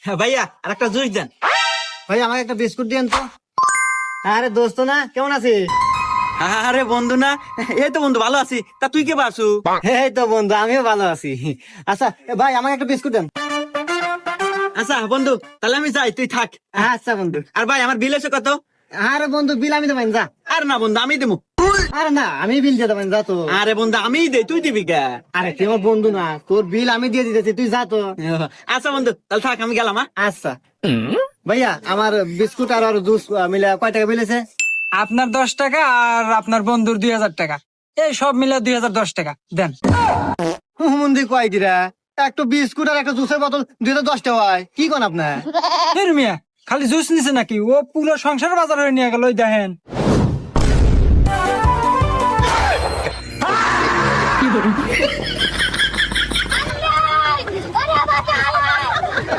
ভাইয়া আর একটা জুস দেন। ভাই আমাকে একটা বিস্কুট দিয়েন তো। আরে দোস্ত না, কেমন আছিস? আরে বন্ধু না, এই তো বন্ধু ভালো আছি। তা তুই কে বাসু? এই তো বন্ধু, আমিও ভালো আছি। আচ্ছা ভাই আমাকে একটা বিস্কুট দেন। আচ্ছা বন্ধু, তাহলে আমি যাই, তুই থাক। আচ্ছা বন্ধু। আর ভাই আমার বিল এসে কত? আরে বন্ধু, বিল আমি দেবেন, যা। আর না বন্ধু, আমি দেবো। আরে না, আমি বিল দিয়ে দেবেন, যা তো। আরে বন্ধু আমিই দে, তুই দিবি কে? আরে তুই আমার বন্ধু না, তোর বিল আমি দিয়ে দিতেছি, তুই যা তো। আচ্ছা বন্ধু, তাহলে থাক, আমি গেলাম। আচ্ছা ভাইয়া, আমার বিস্কুট আর জুস মিলে কয় টাকা বিল আছে? আপনার 10 টাকা আর আপনার বন্ধুর 2000 টাকা, এই সব মিলে 2010 টাকা দেন। হুমন্দি কয় কিরা, একটা বিস্কুট আর একটা জুসের বোতল 2010 টাকা হয়, কি কোন আপনার? এর মিয়া খালি জুস নিছে নাকি? ও পুরো সংসার বাজার হয়ে নিয়ে গেল, ওই দেখেন।